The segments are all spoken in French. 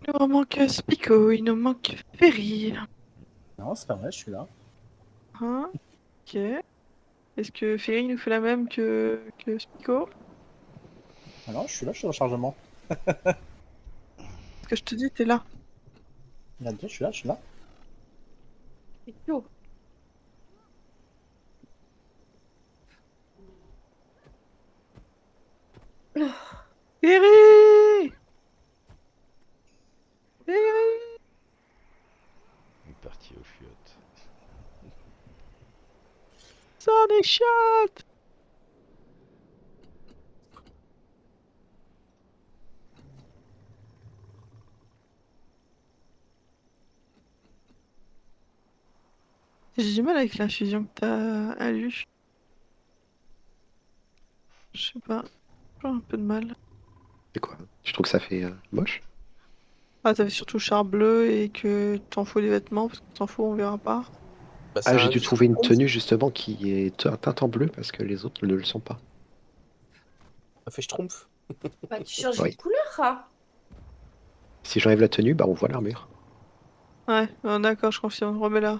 Il nous manque Spico, il nous manque Ferry. Non, c'est pas vrai, je suis là. Hein, ok. Est-ce que Ferry nous fait la même que Spico? Alors, je suis là, je suis au chargement. Parce que je te dis, t'es là. Il y a deux, je suis là, je suis là. Yo. Ferry! Ferry! Il est parti au chiottes. Sors des chiottes! J'ai du mal avec l'infusion que t'as à lui. Je sais pas. J'ai un peu de mal. C'est quoi? Tu trouves que ça fait moche? Ah, t'avais surtout char bleu et que t'en fous les vêtements, parce que t'en fous, on verra pas. Bah, Ah, c'est j'ai un dû juste trouver une compte. tenue justement qui est teinte en bleu parce que les autres ne le sont pas. Ça fait schtroumpf. Bah, tu changes Oui. de couleur, hein. Si j'enlève la tenue, bah on voit l'armure. Ouais, d'accord, je confirme. Remets-la.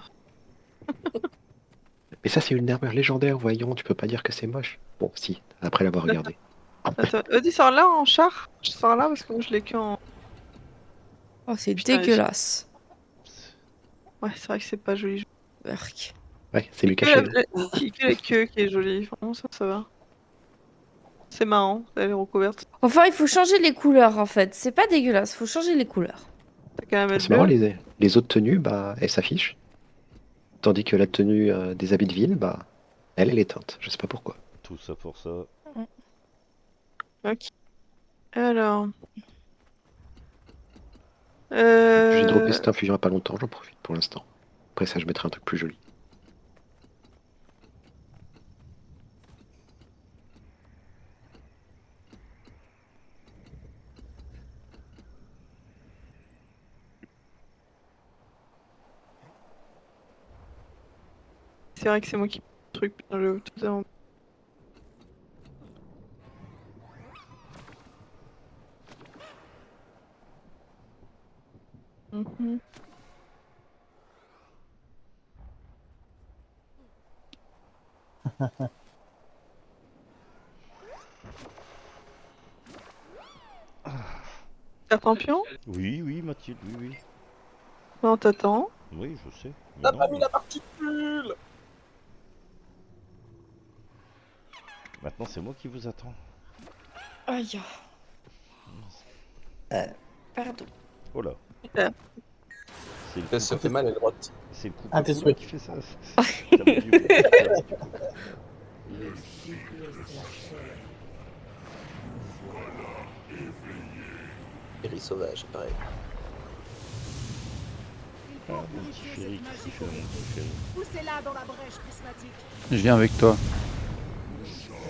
Mais ça, c'est une armure légendaire, voyons, tu peux pas dire que c'est moche. Bon, si, après l'avoir regardé. Attends, vas-y, sors là en char. Je sors là parce que moi je l'ai qu'en. Oh, c'est Putain, dégueulasse. ouais, c'est vrai que c'est pas joli. Berk. Ouais, c'est mieux Que caché. que la queue qui est jolie. Vraiment, ça va. C'est marrant, elle est recouverte. Enfin, il faut changer les couleurs, en fait. C'est pas dégueulasse, faut changer les couleurs. T'as qu'à la mettre C'est marrant, bleue. les autres tenues, bah, elles s'affichent. Tandis que la tenue des habits de ville, bah, elle est teinte. Je sais pas pourquoi. Tout ça pour ça. Ok. Alors. J'ai droppé cette infusion il y a pas longtemps, j'en profite pour l'instant. Après ça, je mettrai un truc plus joli. C'est vrai que c'est moi qui truc dans le tout ça. Mhm. T'attends pion? Oui, oui, Mathilde, oui, oui. Non, t'attends. Oui, je sais. Mais T'as non, pas mis mais la particule. maintenant c'est moi qui vous attends. Aïe. Pardon. Oh là. Putain. C'est le Elle se fait mal à droite. C'est le coup Ah, t'es Coca-Cola sûr. qui fait ça. C'est l'abus du Coca-Cola. Ferry sauvage, pareil. Ah, mon petit chéri, qu'est-ce qu'il fait là, mon petit chéri? Poussez-la dans la brèche prismatique. Je viens avec toi.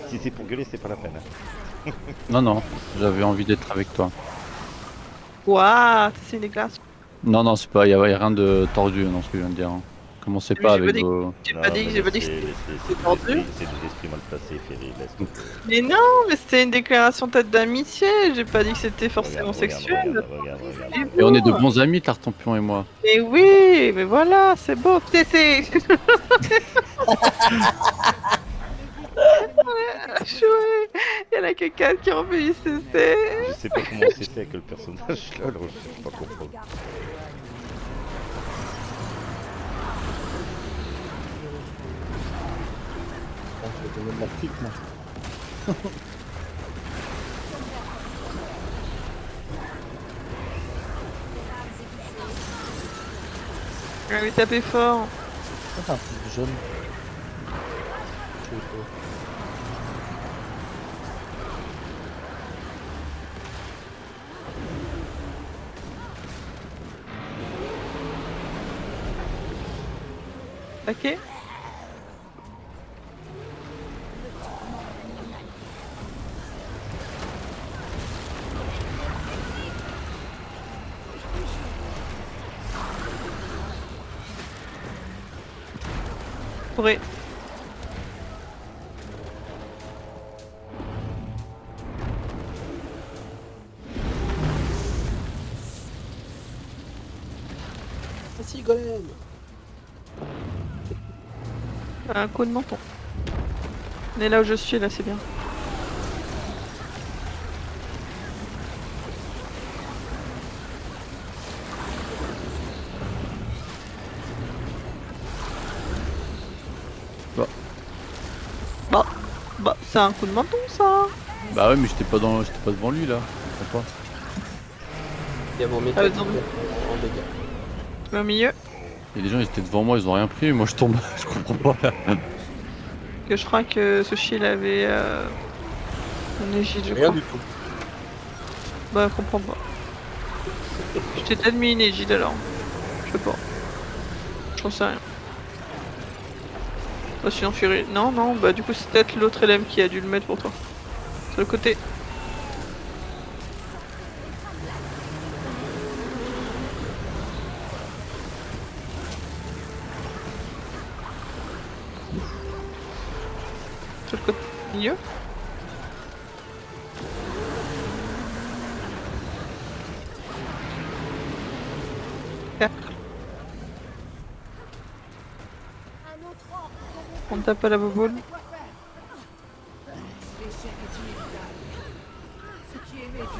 Si c'est pour gueuler, c'est pas la peine. Hein. Non, non, j'avais envie d'être avec toi. Waouh, c'est une glace. Non, non, c'est pas, y a rien de tordu dans ce que je viens de dire. Hein. Commencez Mais pas j'ai pas avec dit- vos... J'ai Non, pas dit, mais j'ai pas dit que c'est tordu. des esprits mal placés, Ferry. Laisse tomber. Mais non, mais c'était une déclaration peut-être d'amitié. J'ai pas dit que c'était forcément sexuel. Regarde. Et on est de bons amis, Tartampion et moi. Mais oui, mais voilà, c'est beau. C'est. Chouette. Il y en a que 4 qui ont fait ICC. Je sais pas comment c'était avec le personnage là, alors je sais pas comprendre. Bon, je vais donner de la fuite, moi. Ah oui, tapez fort. Ça, c'est un truc jaune. Je sais pas. Ok. Pourrait. parti, golem. Un coup de menton. On est là où je suis, là, c'est bien. Bah, c'est un coup de menton, ça. Bah ouais, mais j'étais pas devant lui là. Je comprends pas. Il y a vos Ah, méthodes non. en dégâts. Tu mets au milieu. Et les gens ils étaient devant moi, ils ont rien pris, moi je tombe, je comprends pas là. Que je crois que Sushi il avait une égide, je Rien crois. du tout. Bah, je comprends pas. Je t'ai peut-être mis une égide alors. Je sais pas. J'en sais rien. Bah, sinon, Fury. Non, non, bah, du coup, c'est peut-être l'autre LM qui a dû le mettre pour toi. Sur le côté. Sur le côté milieu. Cercle. Un autre ordre. On tape à la boboule. L'échec est inévitable. Ce qui est né du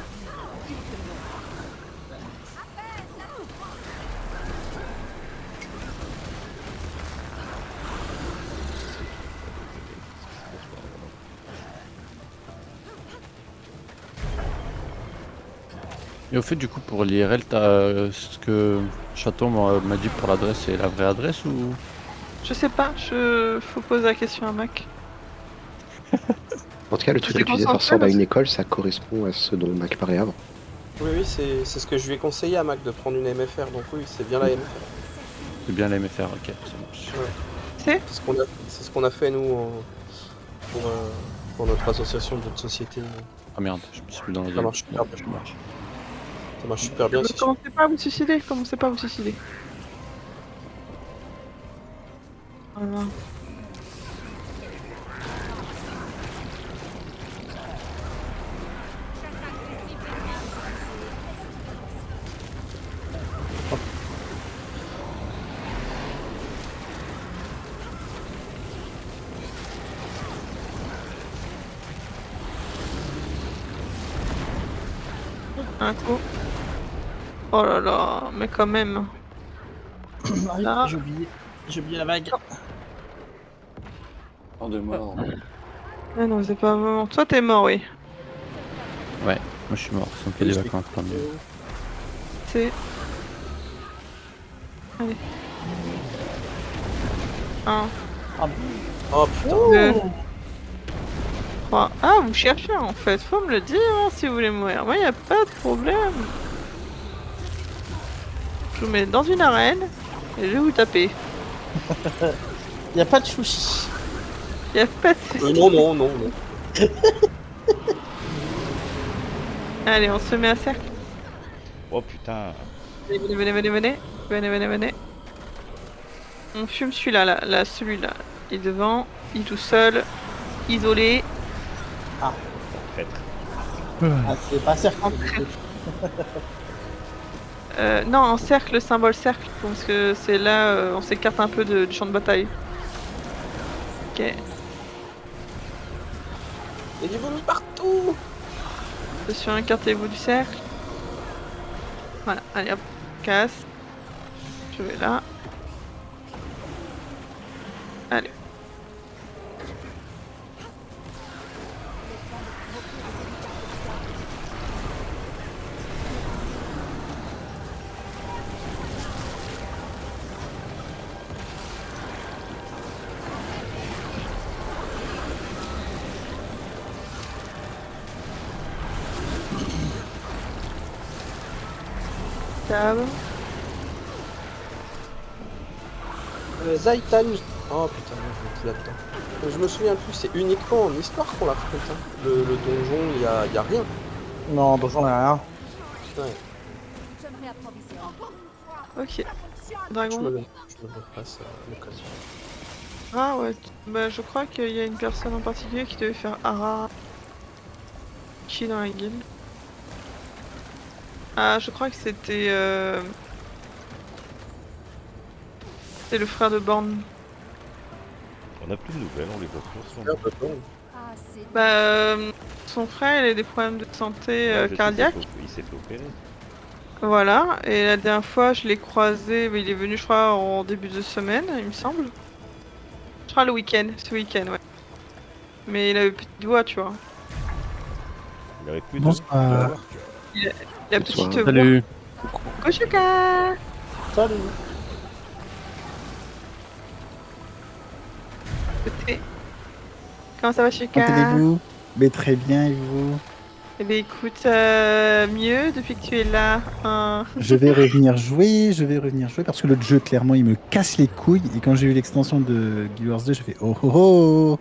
Et au fait, du coup, pour l'IRL, t'as ce que Château m'a dit pour l'adresse, c'est la vraie adresse ou. Je sais pas, faut poser la question à Mac. En tout cas, le truc t'es que tu disais, ça concentré, ressemble à parce une école, ça correspond à ce dont Mac parlait avant. Oui, oui, c'est ce que je lui ai conseillé à Mac de prendre une MFR, donc oui, c'est bien la MFR. C'est bien la MFR, ok, ça marche. C'est C'est ce qu'on a fait, nous, pour notre association de notre société. Ah merde, je me suis plus dans la Ça zone. marche super bien. Ça marche. Ça marche super bien. c'est super. Commencez pas à vous suicider, commencez pas à vous suicider. Voilà. Un coup. Oh là là, mais quand même. Là. J'ai oublié la vague. En deux morts. Ah non, c'est pas vraiment. Toi, t'es mort, oui. Ouais, moi je suis mort, ça me fait des vacances, tant mieux. C'est. Allez. 1, Oh putain. 2, 3. Ah, vous cherchez en fait, faut me le dire hein, si vous voulez mourir. Moi, y a pas de problème. Je vous mets dans une arène et je vais vous taper. Y a pas de chouchi. Y a pas de soucis. Non, non, non, non. Allez, on se met à cercle. Oh putain. Venez, venez, venez, venez. Venez, venez, venez. On fume celui-là, là, celui-là. Il est devant, il est tout seul, isolé. Traître. Ah, c'est pas certain. Non, en cercle, le symbole cercle, parce que c'est là, on s'écarte un peu du champ de bataille. Ok. Il y a du vomi partout. Attention, écartez-vous du cercle. Voilà, allez hop, casse. Je vais là. Allez. Tab. Zaitan. Oh putain, non, je me fous là-dedans. Je me souviens plus, c'est uniquement en histoire qu'on l'affronte. Hein. Le donjon, y a rien. Non, donjon, y'a rien. Ouais, Je me réapprovisionne. Ok. je Dragon. me le repasse à l'occasion. Ah ouais, bah je crois qu'il y a une personne en particulier qui devait faire Ara qui dans la guilde. Ah, je crois que c'était C'est le frère de Born. On n'a plus de nouvelles, on les voit plus en ce moment. Merde, attends. Ah, c'est Bah, son frère, il a des problèmes de santé Ouais, je sais, cardiaque. il s'est fait opérer. Voilà, et la dernière fois, je l'ai croisé, mais il est venu, je crois, en début de semaine, il me semble. Je crois le week-end, ce week-end, ouais. Mais il avait plus de voix, tu vois. Il avait plus de Bonsoir. La petite Bonsoir. voix. Salut. Koshuka. Salut. Écoutez. Comment ça va, Comment Shuka? allez-vous? Mais très bien, et vous? Eh bien, écoute, mieux depuis que tu es là. Hein. Je vais revenir jouer, parce que l'autre jeu, clairement, il me casse les couilles. Et quand j'ai eu l'extension de Guild Wars 2, j'ai fait oh oh oh.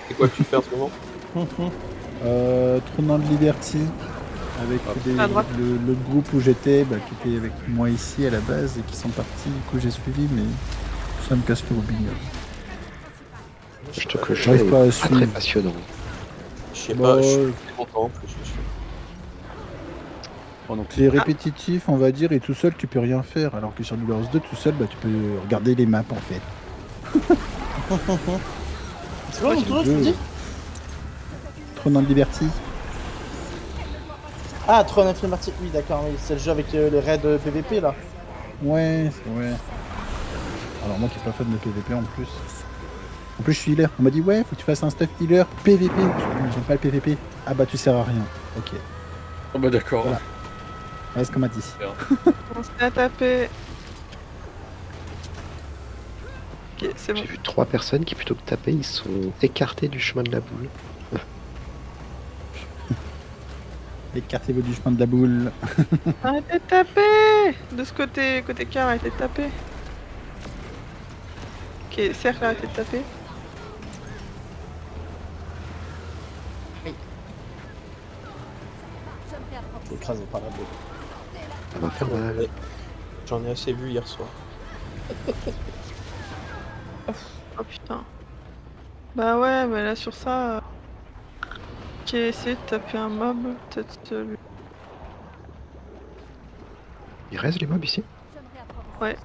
C'est quoi que tu fais en ce moment? Trônant de Liberty, avec À droite. le groupe où j'étais, qui était avec moi ici à la base, et qui sont partis. Du coup, j'ai suivi, mais ça me casse le robinet. Je trouve que le jeu J'arrive est pas à pas très suivre. passionnant. Je sais Bon, pas, je suis content en plus dessus. Bon, donc, c'est répétitif, on va dire, et tout seul, tu peux rien faire. Alors que sur Guild Wars 2, tout seul, tu peux regarder les maps, en fait. C'est quoi, Le jeu. Trônant de Liberty. Ah, Throne of Liberty, oui, d'accord, oui, c'est le jeu avec le raid PVP là. Ouais, ouais. Alors moi qui suis pas fan de PVP en plus. En plus je suis healer. On m'a dit ouais, faut que tu fasses un stuff healer PVP. Je dis, j'aime pas le PVP. Ah bah tu sers à rien. Ok. oh bah d'accord. Voilà. Ouais, c'est ce qu'on m'a dit. On se fait taper. Ok, c'est bon. J'ai vu 3 personnes qui, plutôt que taper, ils sont écartés du chemin de la boule. Écartez-vous du chemin de la boule. Arrêtez de taper. De ce côté car, arrêtez de taper. Ok, cercle, arrêtez de taper. je me fais apprendre. Écrasé par la boule. Ça va faire mal. J'en ai assez vu hier soir. Oh putain. Bah ouais, mais là sur ça. Ok, essayez de taper un mob. Peut-être celui. Il reste les mobs ici? J'aimerais apprendre. Ouais.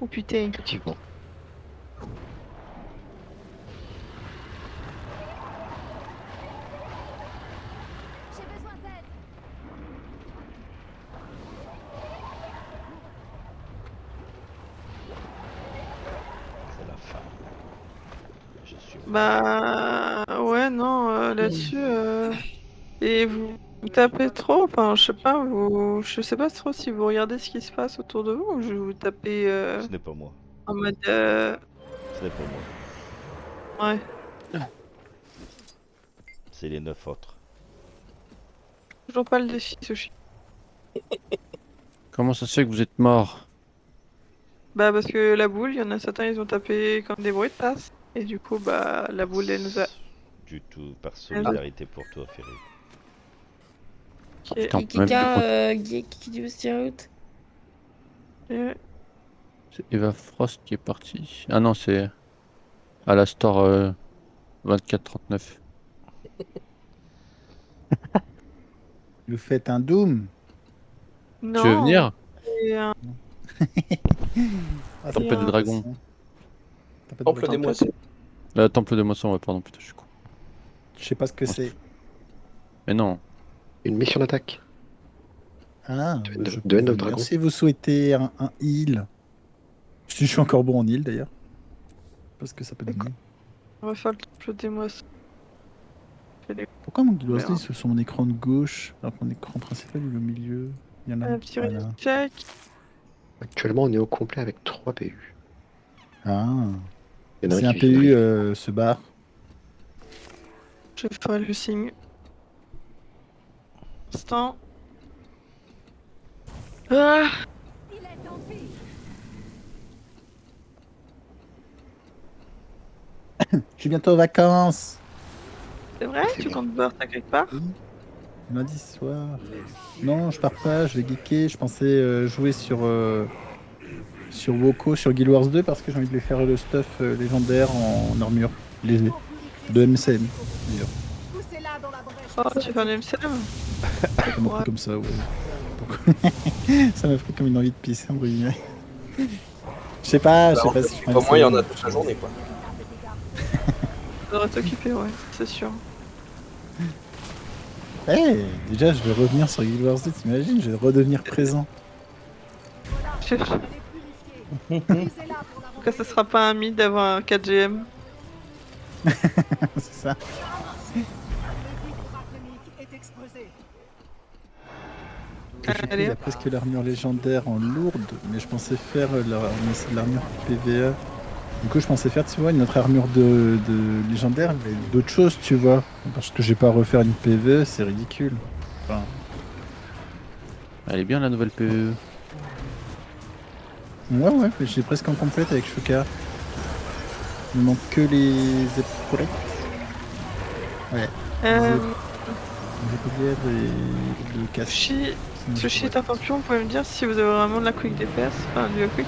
Oh putain. Effectivement. J'ai besoin d'aide. C'est la fin. Je suis. Bah ouais, non, là-dessus. Et vous tapez trop, enfin je sais pas, je sais pas trop si vous regardez ce qui se passe autour de vous ou je vous tapez Ce n'est pas moi. en mode Ce n'est pas moi. ouais. C'est les 9 autres. Toujours pas le défi, Sushi. Comment ça se fait que vous êtes mort? Bah parce que la boule, il y en a certains ils ont tapé comme des bruits de tasse. Et du coup bah la boule elle nous a. Du tout, par solidarité pour toi, Ferry. Ok. Putain, Et quelqu'un qui dit se tirer out. Et- c'est Eva Frost qui est partie. Ah non, c'est à la store 2439. Vous faites un Doom. Non. Tu veux venir? c'est un- Ah, Temple des dragons. Temple des moissons. Temple de moisson, ouais, pardon, putain, je suis con. Je sais pas ce que c'est. Mais non. Une mission d'attaque. Ah, De- bah, je de peux End of venir Dragon. si vous souhaitez un heal. Je suis encore bon en heal d'ailleurs. Parce que ça peut donner. On va faire le temple des moissons. Pourquoi mon Guild Wars Merde. 2 c'est sur mon écran de gauche alors que mon écran principal il est au milieu? Il y en a Un petit voilà. check. Actuellement, on est au complet avec 3 PU. Ah, Il y en a c'est un qui PU vient ce bar. Je ferai le signe. Instant. Ah. Il est en vie. Je suis bientôt aux vacances. C'est vrai? C'est Tu bon. comptes boire ça quelque part? Lundi soir. Non, je pars pas, je vais geeker. Je pensais jouer sur Woko, sur Guild Wars 2 parce que j'ai envie de lui faire le stuff légendaire en armure. Les de MCM d'ailleurs. Poussez-la dans la brèche. Oh, tu vas faire du MCM? Ça m'a pris comme ça, ouais. Pourquoi ça m'a pris comme une envie de pisser, en guillemets. Je sais pas si je prends Au une moins, il y en a scène. toute la journée, quoi. Faudrait t'occuper, ouais, c'est sûr. Eh, déjà, je vais revenir sur Guild Wars 2, t'imagines? Je vais redevenir présent. Je- En tout cas, ce sera pas un mythe d'avoir un 4GM. C'est ça. Que du coup, il y a presque l'armure légendaire en lourde, mais je pensais faire l'armure PVE. Du coup, je pensais faire, tu vois, une autre armure de légendaire, mais d'autres choses, tu vois. Parce que j'ai pas à refaire une PVE, c'est ridicule. Enfin, Elle est bien la nouvelle PvE. ouais, mais j'ai presque en complète avec Shuka. Il me manque que les épaulettes. Ouais, Euh, les épaulettes et le casque. Sushi, Sinon, je Sushi est pourrais. un champion, vous pouvez me dire si vous avez vraiment de la quick DPS, enfin du quick.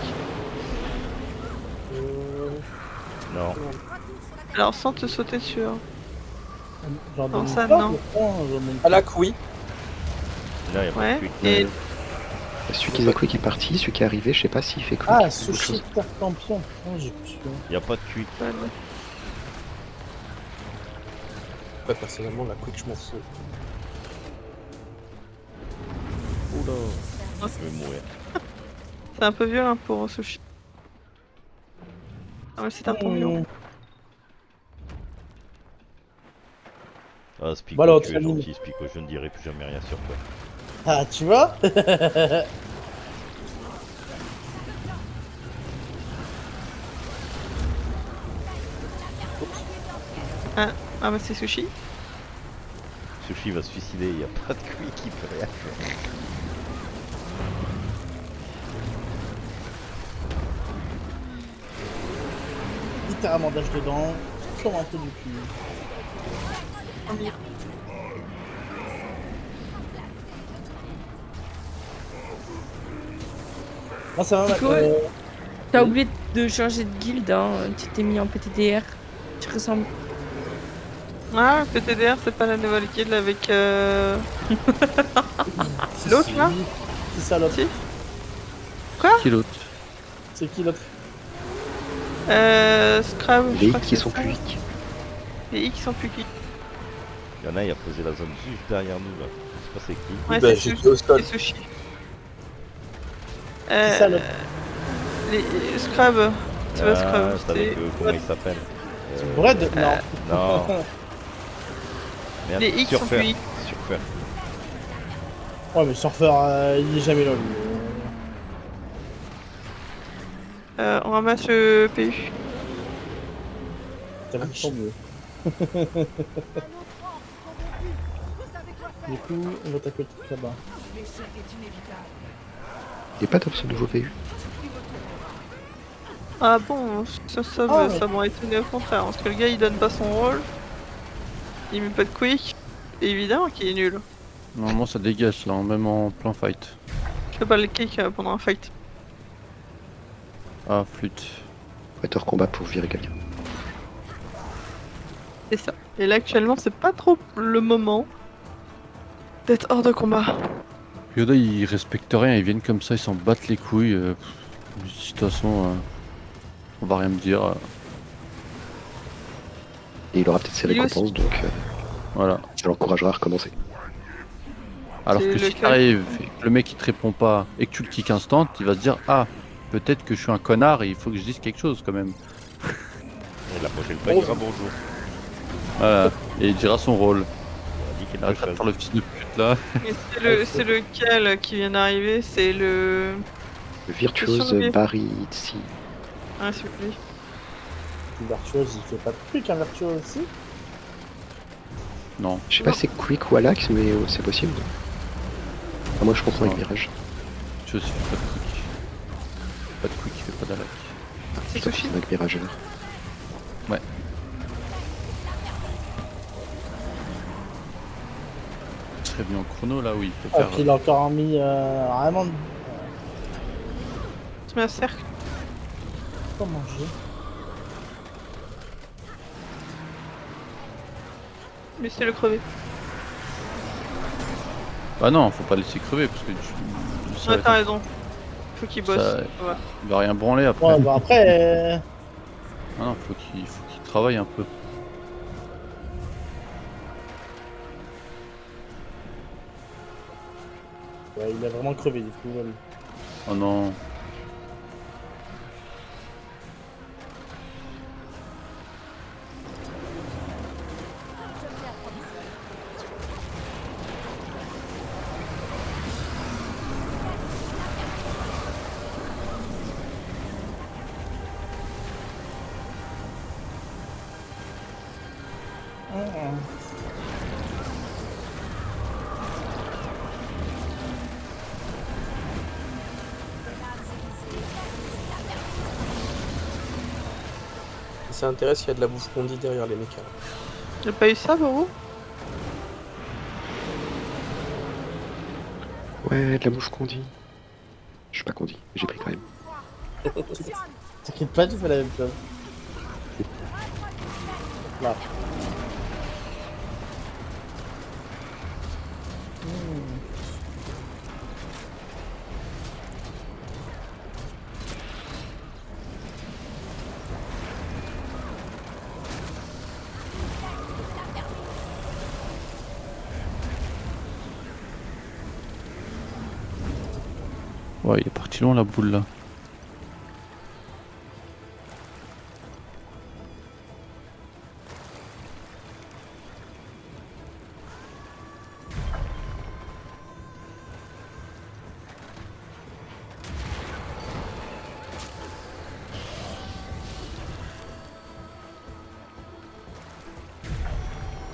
Non. Alors sans te sauter dessus. Hein. J'en Non, donne ça, pas, non. pourtant, j'en donne À la oui. Là, il a pas Ouais, de quick. et Celui qui faisait quick est parti, celui qui est arrivé, je sais pas s'il fait quick. Ah, ou autre Sushi chose. Terre Campion. Oh, j'ai plus. Il n'y a pas de quick. Ouais, personnellement, la quick, je m'en fous. Oula. Je vais mourir. c'est un peu violent pour Sushi. Ah mais c'est un champion. Ah, Spico, Bah alors, tu es Tramine. gentil, Spico. Je ne dirai plus jamais rien sur toi. Ah, tu vois? Ah bah c'est Sushi. Sushi va se suicider, il n'y a pas de quick, il peut rien faire. Littéralement d'âge dedans, sur un peu du cul. Moi ça va, Pico, t'as oublié de changer de guilde, hein. Tu t'es mis en PTDR. Tu ressembles. Ah, PTDR, c'est pas la nouvelle guild avec l'autre là? C'est ça l'autre. Si. Qui l'autre? C'est qui l'autre? Scrab, je Les crois que qui c'est sont ça. plus weak. Les I qui sont plus qui. Il y en a, il a posé la zone juste derrière nous là. Je sais pas c'est qui. Ouais, Bah, c'est j'étais Sushi. au sol. C'est Sushi. C'est ça l'autre. Les Scrab. Tu vois Scrab. c'est avec comment il s'appelle Bread? Non. Non. Merde, Les X sont Surfer. plus I. Surfer. Ouais, mais Surfer, il est jamais là, lui. On ramasse le PU. T'as même tant mieux. Du coup, on va taper le truc là-bas. Il est pas top ce nouveau PU. Ah bon, ça Ah, ouais. m'aurait étonné au contraire, parce que le gars il donne pas son rôle, il met pas de quick, et évidemment qu'il est nul. Normalement ça dégage là, même en plein fight. Je fais pas le kick pendant un fight. Ah, flûte. Faut être hors combat pour virer quelqu'un. C'est ça. Et là actuellement c'est pas trop le moment d'être hors de combat. Yoda ils respectent rien, ils viennent comme ça, ils s'en battent les couilles. De toute façon, on va rien me dire. Et il aura peut-être ses Il est récompenses, donc Voilà. ça l'encouragera à recommencer. Alors C'est que si lequel? t'arrives et que le mec il te répond pas et que tu le kick instant, il va se dire ah peut-être que je suis un connard et il faut que je dise quelque chose quand même. Et la prochaine fois, il dira bonjour. Voilà. Et il dira son rôle. On a dit quelque Arrête de chose. faire le fils de pute là. Et c'est lequel qui vient d'arriver, c'est le... Le virtuose Question de Barry Itzy. Ah c'est lui. Le virtuose, il fait pas de truc, un virtuose aussi. Non. Je sais pas si c'est quick ou Alax, mais c'est possible. Ah, moi je comprends avec Ouais. Mirage. Je suis pas de quick. Pas de quick, il fait pas d'alac. C'est Je pense Sushi. que c'est avec Mirageur. Il serait venu en chrono là où il peut Ah, faire. puis il a encore mis vraiment de Tu mets un cercle. quoi manger. Laissez le crever. Bah non, faut pas le laisser crever parce que ça, Ouais, va t'as être- raison. Faut qu'il bosse. ça- Ouais. il va rien branler après. Ouais, bah après. Ah non, faut qu'il travaille un peu. Ouais, il a vraiment crevé du coup. Même. Oh non. Ça intéresse, il y a de la bouffe qu'on dit derrière les mechas. J'ai pas eu ça pour vous? Ouais, de la bouffe qu'on dit. Je suis pas qu'on dit, j'ai pris quand même. T'inquiète pas, tu fais la même chose. Là. Ouais, il est parti loin la boule là.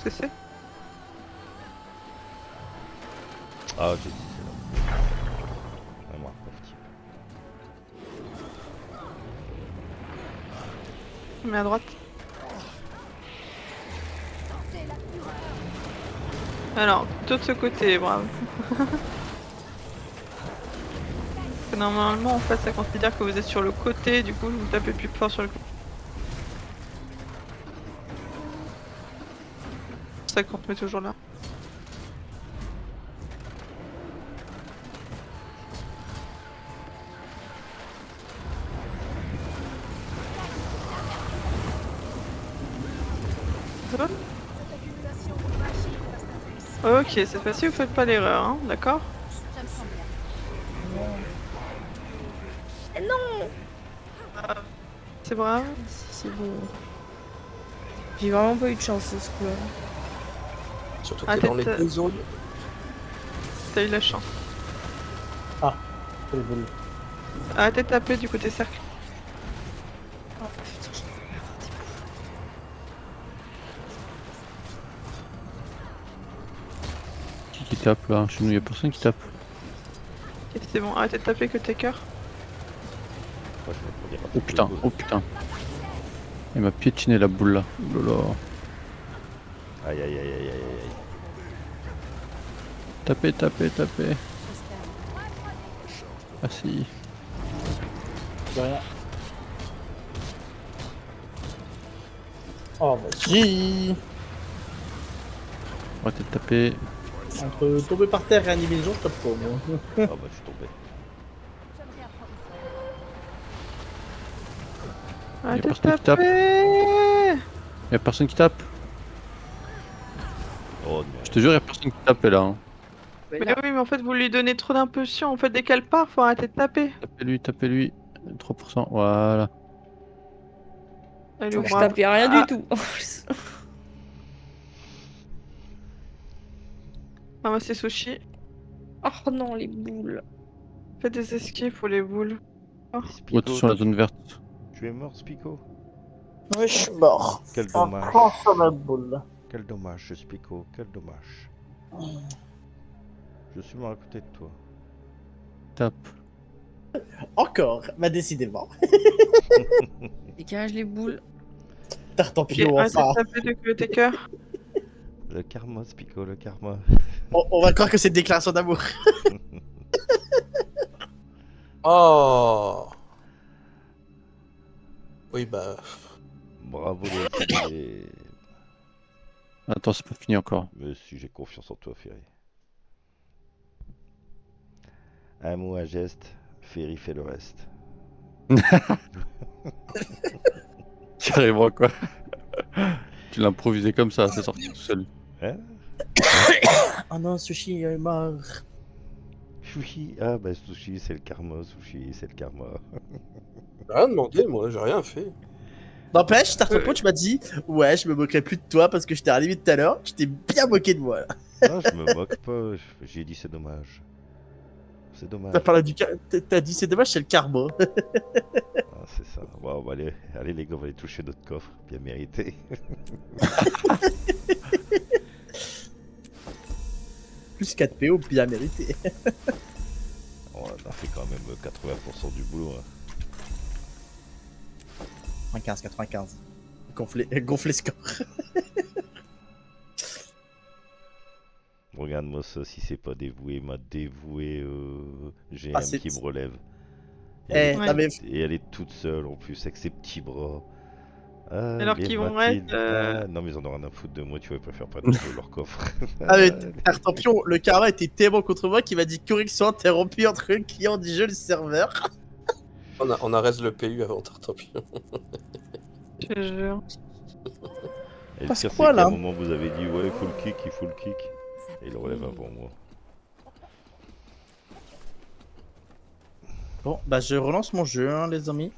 C'est. Ah, j'ai dit c'est là. Vraiment, pauvre type. Mais à droite. Alors, plutôt de ce côté, bravo. Parce que normalement, en fait, ça considère que vous êtes sur le côté, du coup, vous tapez plus fort sur le côté. C'est ça qu'on te met toujours là. C'est bon? Ok, cette fois-ci vous faites pas l'erreur, hein, d'accord? Non. C'est brave. C'est bon. J'ai vraiment pas eu de chance ce coup-là. Surtout Ah, que dans les peut-être, deux zones, T'as eu la chance. C'est le boule. Arrêtez de taper du côté cercle. Oh putain, j'en ai marre des boules. Qui tape là? Chez nous, y'a personne qui tape. Ok, c'est bon, arrêtez de taper côté cœur. Moi, je vais pour dire un Oh truc putain, de oh putain. Il m'a piétiné la boule là. Oh là là. Aïe aïe aïe aïe aïe aïe. Tapez, tapez, tapez. Ah si. De rien. Oh, vas-y. Arrêtez de taper. Entre tomber par terre et animer les gens, je tape pas, moi. Ah bah je suis tombé. Arrêtez de personne qui tape. taper. Y'a personne qui tape. Oh non. Je te jure, y'a personne qui tape là. Hein. Mais oui, mais en fait, vous lui donnez trop d'impulsion. En fait, dès qu'elle part, faut arrêter de taper. Tapez-lui, tapez-lui. 3%, voilà. Elle est Je brave. tapais rien Ah. du tout. Ah, moi, c'est Sushi. Oh non, les boules. Faites des esquives pour les boules. Spico, Attention à la zone verte. tu es mort, Spico. Ouais, je suis mort. Quel dommage. sur ma boule. Quel dommage, Spico, quel dommage. Je suis mort à côté de toi. Tape. Encore, bah décidément. Dégage les boules. Tant Ok, pis, on arrêtez va. de taper du côté cœur. Le karma, Spico, le karma. On va croire que c'est une déclaration d'amour. oh. Oui bah, Bravo les... Attends, c'est pas fini encore. Mais si j'ai confiance en toi, Ferry. Un mot, un geste, Ferry fait le reste. Carrément quoi. Tu l'as improvisé comme ça, c'est sorti tout seul. Hein? Oh non, Sushi est mort. Sushi, ah bah sushi c'est le karma, sushi c'est le karma. J'ai rien demandé, moi, j'ai rien fait. N'empêche, Tartopo, tu m'as dit ouais, je me moquerai plus de toi parce que je t'ai rallué tout à l'heure. Je t'ai bien moqué de moi là. Non, je me moque pas, j'ai dit c'est dommage. C'est dommage. T'as dit c'est dommage, c'est le karma. Ah, c'est ça. Bon, bah, allez les gars, on va aller toucher notre coffre, bien mérité. Plus 4 PO, bien mérité. On a fait quand même 80% du boulot. Hein. 95. Gonfler score. Regarde-moi ça, si c'est pas dévoué, m'a dévoué GM Ah, c'est- qui me relève. Eh, Ouais. non, mais Et elle est toute seule en plus avec ses petits bras. Ah, Alors les qu'ils vont Mathilde. être, Ah, non mais ils en ont rien à foutre de moi, tu vois, ils préfèrent pas de leur coffre. ah, mais Tartampion, le karma était tellement contre moi qu'il m'a dit correction interrompue entre le client du jeu et le serveur. On arrête le PU avant Tartampion. Je te jure. Et le Parce pire, c'est quoi, qu'à là un moment vous avez dit ouais, il faut le kick, il faut le kick. Et il le relève avant moi. Bon, bah je relance mon jeu, hein, les amis.